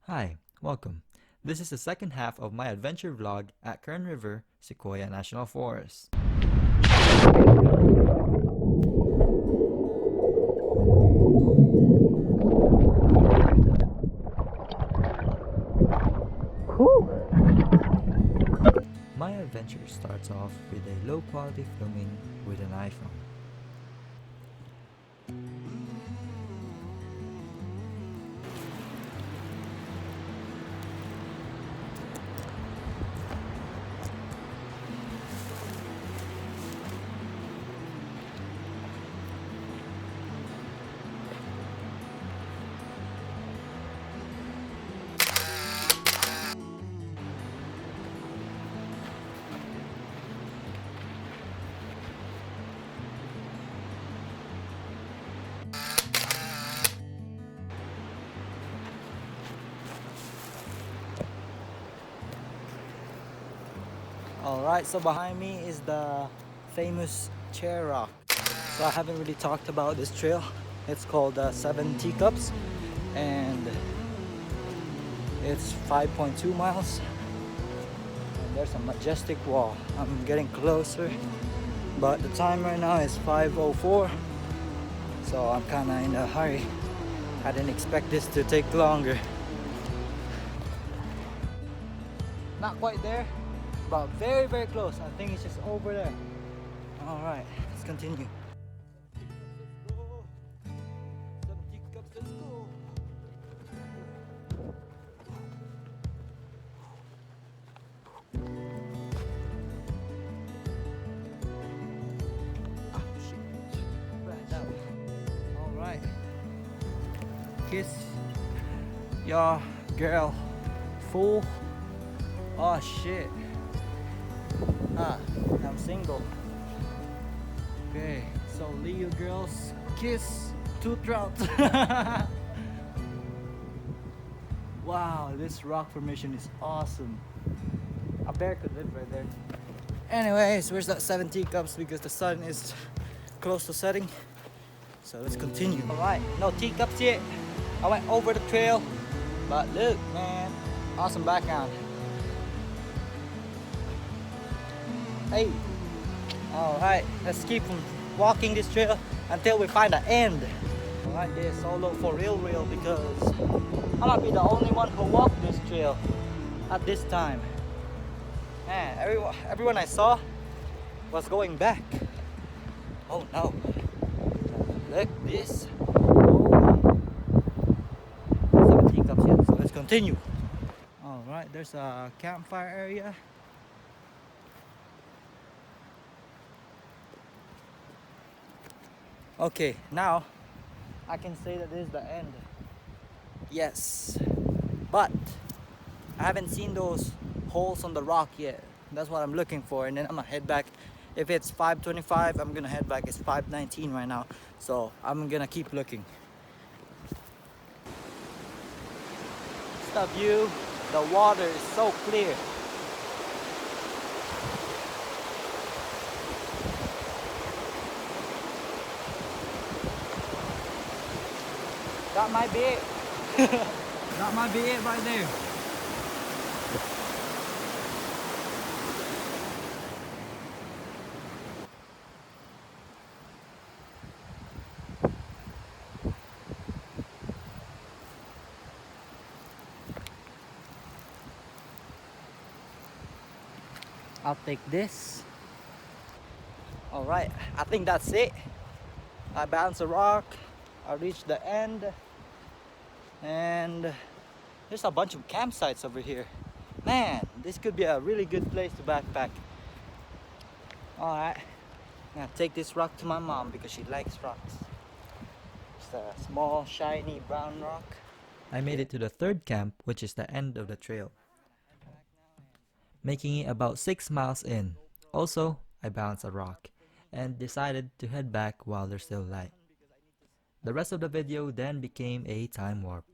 Hi, welcome. This is the second half of my adventure vlog at Kern River, Sequoia National Forest. My adventure starts off with a low quality filming with an iPhone. Alright, so behind me is the famous chair rock. So I haven't really talked about this trail. It's called Seven Teacups and it's 5.2 miles. And there's a majestic wall. I'm getting closer, but the time right now is 5:04. So I'm kinda in a hurry. I didn't expect this to take longer. Not quite there, but very close. I think it's just over there. All right, let's continue. All right, kiss your girl, fool. Oh shit. I'm single. Okay, so Leo girls kiss two trouts. Wow, this rock formation is awesome. A bear could live right there. Anyways, where's that 7 teacups because the sun is close to setting. So let's continue. Alright, no teacups yet. I went over the trail, but look, man, awesome background. Hey, alright, let's keep walking this trail until we find the end. Alright, this solo for real because I might be the only one who walked this trail at this time. Man, everyone I saw was going back. Oh no, look this. Oh. 7 teacups yet, so let's continue. Alright, there's a campfire area. Okay, now I can say that this is the end. Yes, but I haven't seen those holes on the rock yet. That's what I'm looking for, and then I'm gonna head back. If it's 5:25, I'm gonna head back. It's 5:19 right now, so I'm gonna keep looking. It's the view. The water is so clear. That might be it. That might be it right there. I'll take this. Alright, I think that's it. I bounced a rock. I reached the end. And there's a bunch of campsites over here. Man, this could be a really good place to backpack. Alright, I'm gonna take this rock to my mom because she likes rocks. It's a small, shiny brown rock. I made it to the third camp, which is the end of the trail, making it about 6 miles in. Also, I bounced a rock and decided to head back while there's still light. The rest of the video then became a time warp.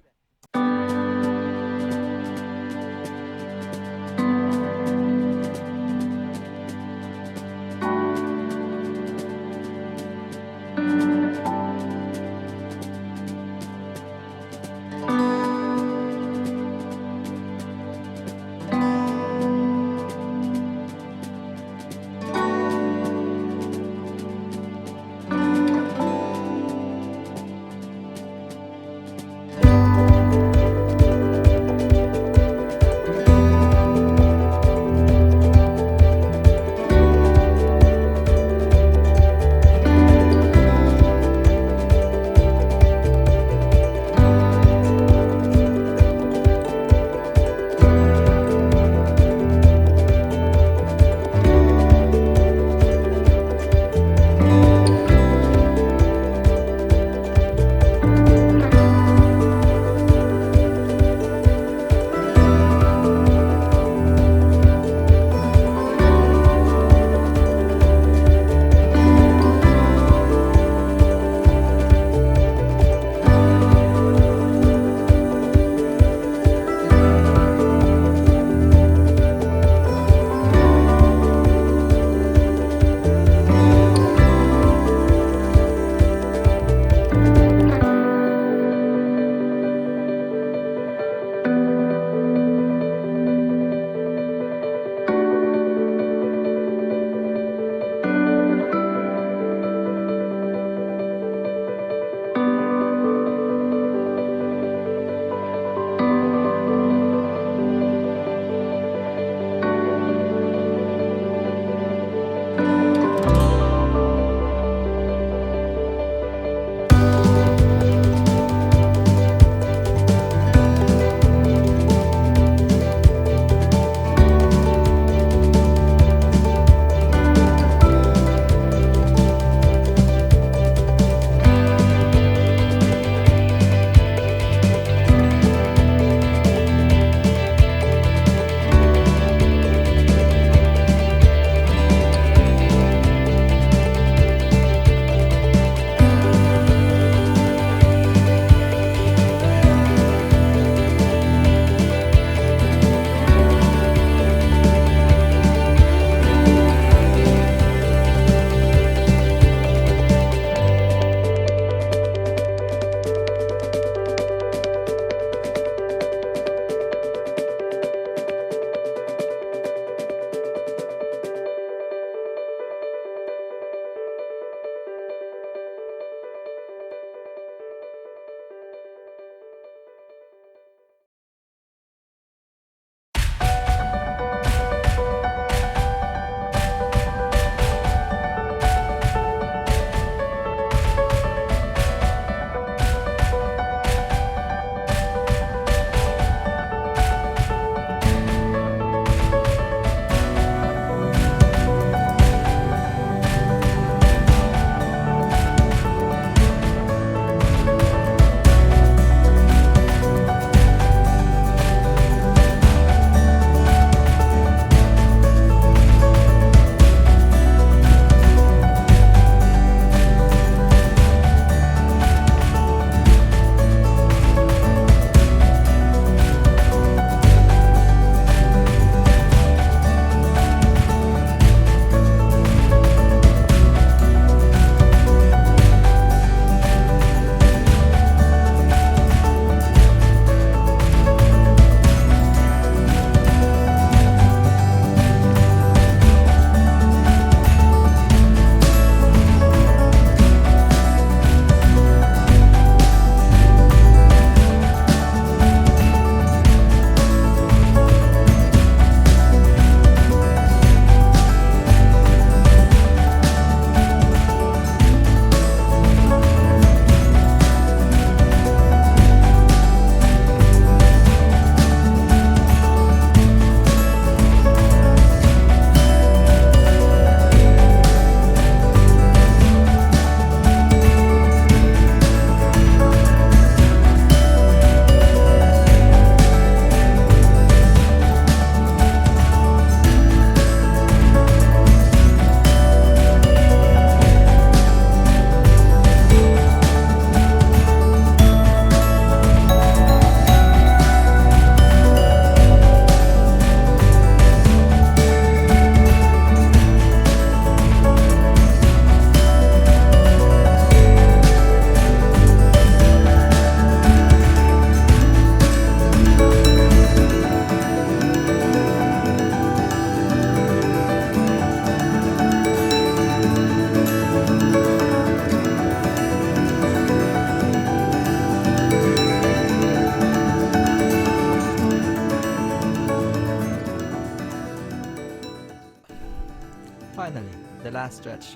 last stretch.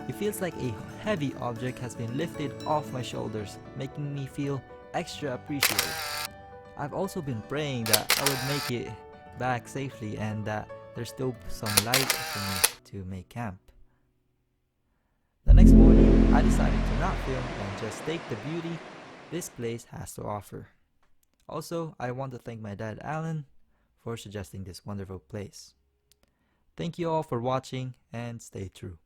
It feels like a heavy object has been lifted off my shoulders, making me feel extra appreciative. I've also been praying that I would make it back safely and that there's still some light for me to make camp. The next morning, I decided to not film and just take the beauty this place has to offer. Also, I want to thank my dad Alan for suggesting this wonderful place. Thank you all for watching and stay true.